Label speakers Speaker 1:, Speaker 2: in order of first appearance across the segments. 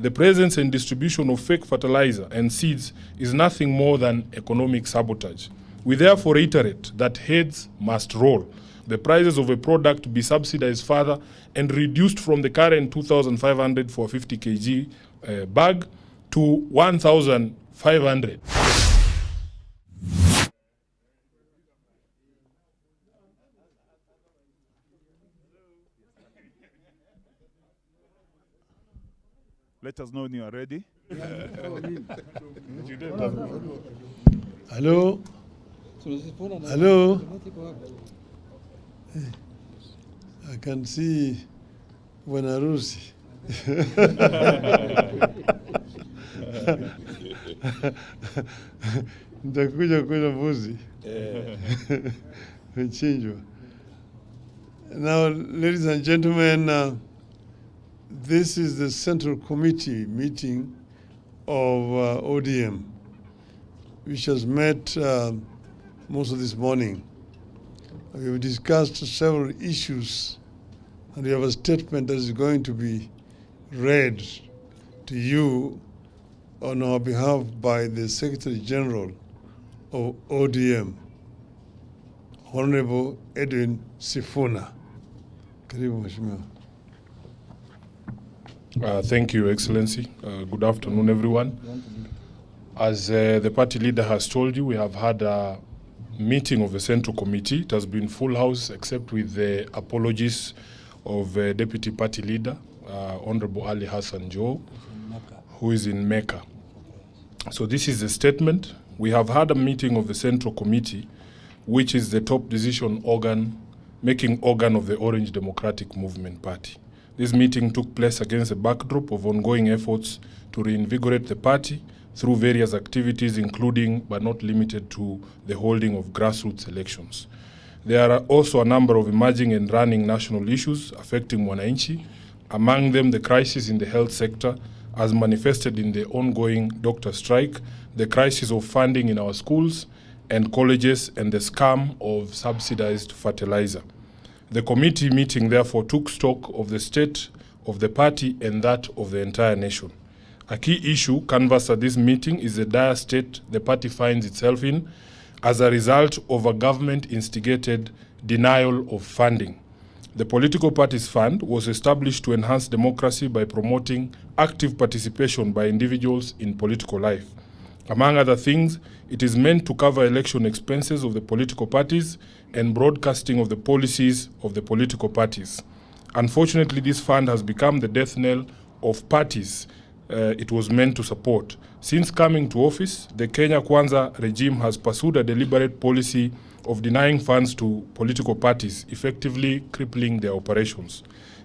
Speaker 1: The presence and distribution of fake fertilizer and seeds is nothing more than economic sabotage. We therefore reiterate that heads must roll. The prices of a product be subsidized further and reduced from the current 2,500 for a 50 kg bag to 1,500.
Speaker 2: Let us know when you are ready.
Speaker 3: Hello? Hello? I can see Wanarusi. Nitakuja kula mbuzi. Mchinjwa. Now, ladies and gentlemen, this is the Central Committee meeting of ODM, which has met most of this morning. We have discussed several issues, and we have a statement that is going to be read to you on our behalf by the Secretary General of ODM, Honorable Edwin Sifuna. Karibu Mheshimiwa.
Speaker 1: Thank you, Excellency. Good afternoon, everyone. As the party leader has told you, we have had a meeting of the Central Committee. It has been full house, except with the apologies of Deputy Party Leader, Honorable Ali Hassan Joe, who is in Mecca. So this is the statement. We have had a meeting of the Central Committee, which is the top decision organ, making organ of the Orange Democratic Movement Party. This meeting took place against a backdrop of ongoing efforts to reinvigorate the party through various activities, including but not limited to the holding of grassroots elections. There are also a number of emerging and running national issues affecting Mwananchi, among them the crisis in the health sector as manifested in the ongoing doctor strike, the crisis of funding in our schools and colleges, and the scam of subsidized fertilizer. The committee meeting therefore took stock of the state of the party and that of the entire nation. A key issue canvassed at this meeting is the dire state the party finds itself in as a result of a government-instigated denial of funding. The Political Parties Fund was established to enhance democracy by promoting active participation by individuals in political life. Among other things, it is meant to cover election expenses of the political parties and broadcasting of the policies of the political parties. Unfortunately, this fund has become the death knell of parties it was meant to support. Since coming to office, the Kenya Kwanza regime has pursued a deliberate policy of denying funds to political parties, effectively crippling their operations.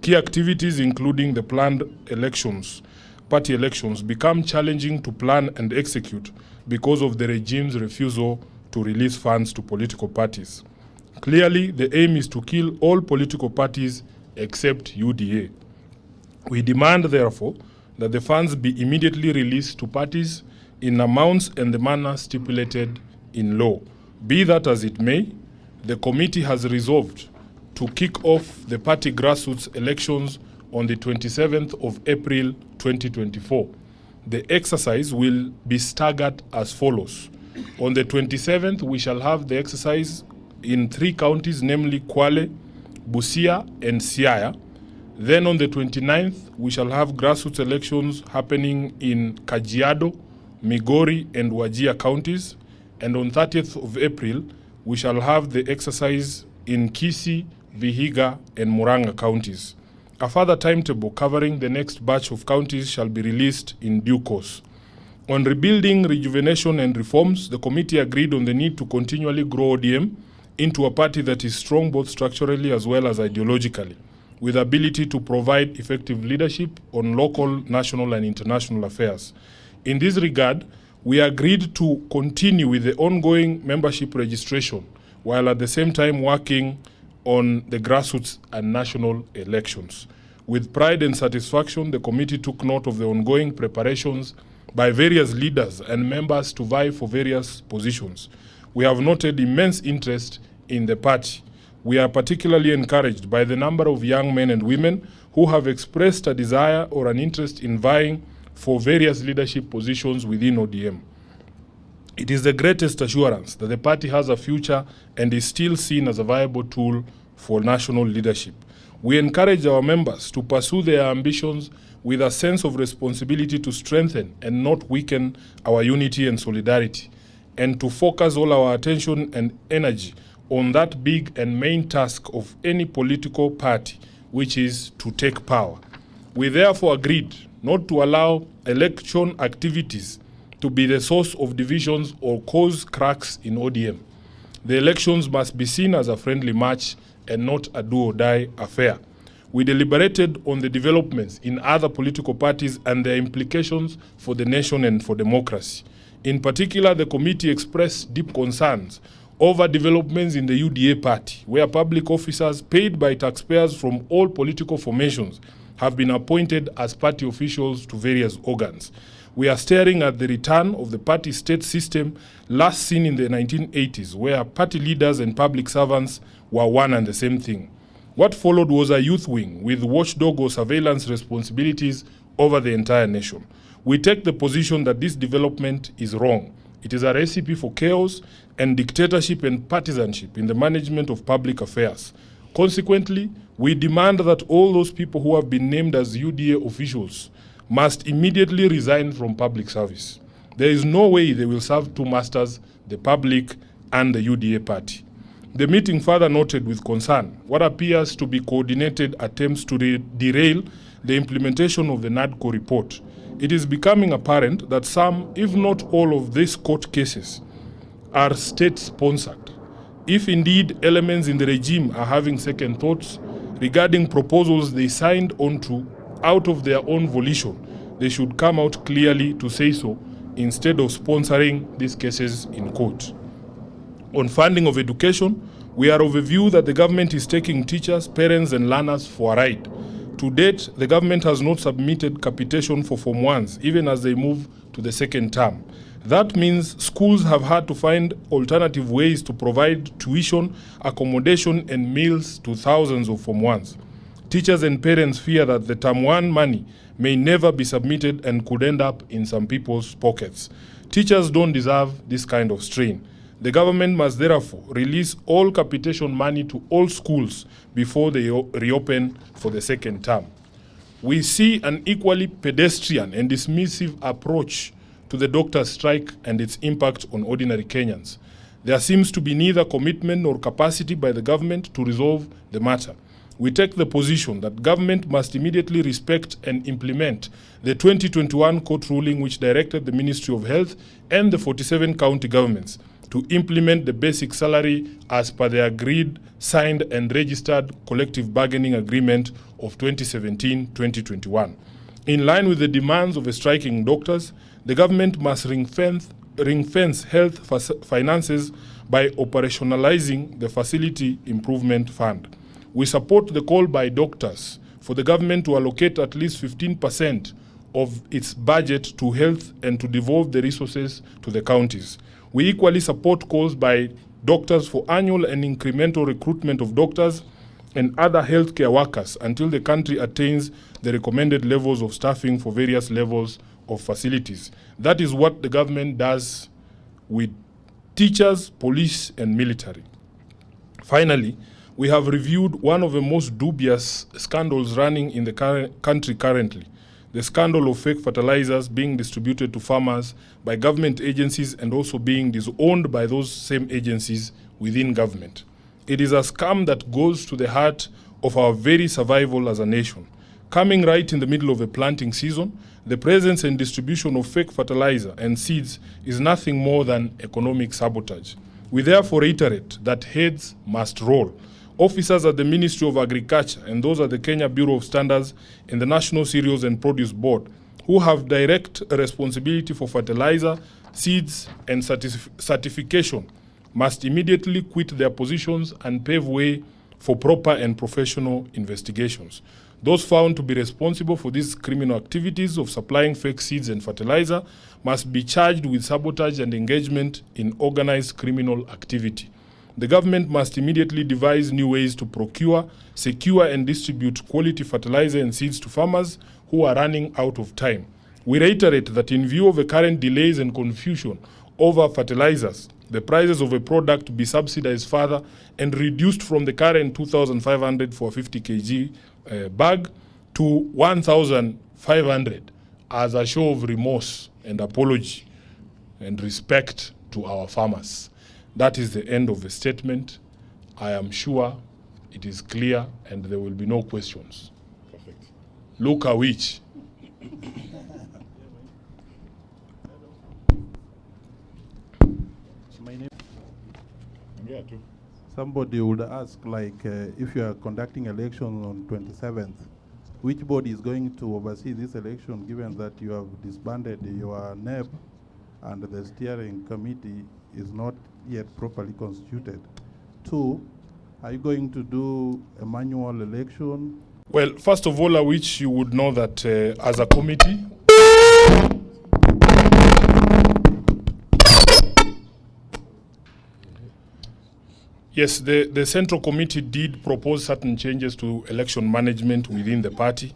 Speaker 1: Key activities, including the planned elections, party elections, become challenging to plan and execute because of the regime's refusal to release funds to political parties. Clearly, the aim is to kill all political parties except UDA. We demand, therefore, that the funds be immediately released to parties in amounts and the manner stipulated in law. Be that as it may, the committee has resolved to kick off the party grassroots elections on the 27th of April 2024. The exercise will be staggered as follows. On the 27th, we shall have the exercise in 3 counties, namely Kwale, Busia, and Siaya. Then on the 29th, we shall have grassroots elections happening in Kajiado, Migori, and Wajir counties. And on 30th of April, we shall have the exercise in Kisii, Vihiga, and Murang'a counties. A further timetable covering the next batch of counties shall be released in due course. On rebuilding, rejuvenation, and reforms, the committee agreed on the need to continually grow ODM into a party that is strong both structurally as well as ideologically, with ability to provide effective leadership on local, national, and international affairs. In this regard, we agreed to continue with the ongoing membership registration, while at the same time working on the grassroots and national elections. With pride and satisfaction, the committee took note of the ongoing preparations by various leaders and members to vie for various positions. We have noted immense interest in the party. We are particularly encouraged by the number of young men and women who have expressed a desire or an interest in vying for various leadership positions within ODM. It is the greatest assurance that the party has a future and is still seen as a viable tool for national leadership. We encourage our members to pursue their ambitions with a sense of responsibility to strengthen and not weaken our unity and solidarity, and to focus all our attention and energy on that big and main task of any political party, which is to take power. We therefore agreed not to allow election activities to be the source of divisions or cause cracks in ODM. The elections must be seen as a friendly match and not a do-or-die affair. We deliberated on the developments in other political parties and their implications for the nation and for democracy. In particular, the committee expressed deep concerns over developments in the UDA party, where public officers paid by taxpayers from all political formations have been appointed as party officials to various organs. We are staring at the return of the party state system last seen in the 1980s, where party leaders and public servants were one and the same thing. What followed was a youth wing with watchdog or surveillance responsibilities over the entire nation. We take the position that this development is wrong. It is a recipe for chaos and dictatorship and partisanship in the management of public affairs. Consequently, we demand that all those people who have been named as UDA officials must immediately resign from public service. There is no way they will serve two masters, the public and the UDA party. The meeting further noted with concern what appears to be coordinated attempts to derail the implementation of the NADCO report. It is becoming apparent that some, if not all, of these court cases are state-sponsored. If indeed elements in the regime are having second thoughts regarding proposals they signed onto out of their own volition, they should come out clearly to say so instead of sponsoring these cases in court. On funding of education, we are of a view that the government is taking teachers, parents and learners for a ride. To date, the government has not submitted capitation for Form 1s, even as they move to the second term. That means schools have had to find alternative ways to provide tuition, accommodation and meals to thousands of Form 1s. Teachers and parents fear that the Term 1 money may never be submitted and could end up in some people's pockets. Teachers don't deserve this kind of strain. The government must therefore release all capitation money to all schools before they reopen for the second term. We see an equally pedestrian and dismissive approach to the doctors' strike and its impact on ordinary Kenyans. There seems to be neither commitment nor capacity by the government to resolve the matter. We take the position that government must immediately respect and implement the 2021 court ruling which directed the Ministry of Health and the 47 county governments to implement the basic salary as per the agreed, signed and registered collective bargaining agreement of 2017-2021. In line with the demands of the striking doctors, the government must ring-fence health finances by operationalizing the Facility Improvement Fund. We support the call by doctors for the government to allocate at least 15% of its budget to health and to devolve the resources to the counties. We equally support calls by doctors for annual and incremental recruitment of doctors and other healthcare workers until the country attains the recommended levels of staffing for various levels of facilities. That is what the government does with teachers, police, and military. Finally, we have reviewed one of the most dubious scandals running in the country currently, the scandal of fake fertilizers being distributed to farmers by government agencies and also being disowned by those same agencies within government. It is a scam that goes to the heart of our very survival as a nation. Coming right in the middle of a planting season, the presence and distribution of fake fertilizer and seeds is nothing more than economic sabotage. We therefore reiterate that heads must roll. Officers at the Ministry of Agriculture and those at the Kenya Bureau of Standards and the National Cereals and Produce Board, who have direct responsibility for fertilizer, seeds, and certification, must immediately quit their positions and pave way for proper and professional investigations. Those found to be responsible for these criminal activities of supplying fake seeds and fertilizer must be charged with sabotage and engagement in organized criminal activity. The government must immediately devise new ways to procure, secure, and distribute quality fertilizer and seeds to farmers who are running out of time. We reiterate that in view of the current delays and confusion over fertilizers, the prices of a product be subsidized further and reduced from the current 2,500 for a 50 kg bag to 1,500 as a show of remorse and apology and respect to our farmers. That is the end of the statement. I am sure it is clear and there will be no questions.
Speaker 2: Perfect.
Speaker 1: Look at which.
Speaker 4: My name.
Speaker 2: Yeah, too.
Speaker 4: Somebody would ask, like, if you are conducting election on 27th, which body is going to oversee this election, given that you have disbanded your NEB and the steering committee is not yet properly constituted? 2, are you going to do a manual election?
Speaker 1: Well, first of all, I wish you would know that as a committee, yes, the Central Committee did propose certain changes to election management within the party.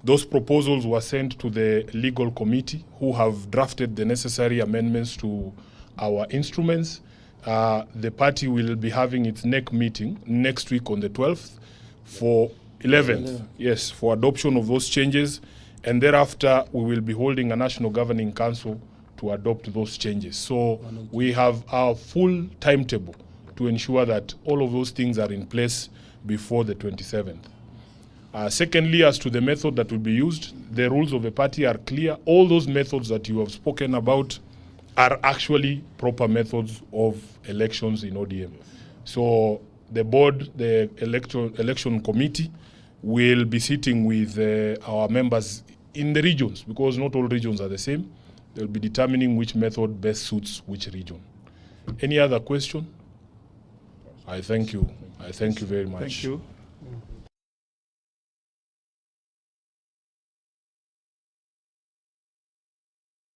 Speaker 1: Those proposals were sent to the legal committee, who have drafted the necessary amendments to our instruments. The party will be having its next meeting next week on the 12th for 11th, yes, for adoption of those changes. And thereafter, we will be holding a National Governing Council to adopt those changes. So we have our full timetable to ensure that all of those things are in place before the 27th. Secondly, as to the method that will be used, the rules of the party are clear. All those methods that you have spoken about are actually proper methods of elections in ODM. So the board, the election committee, will be sitting with our members in the regions, because not all regions are the same. They'll be determining which method best suits which region. Any other question? I thank you. I thank you very much.
Speaker 2: Thank you.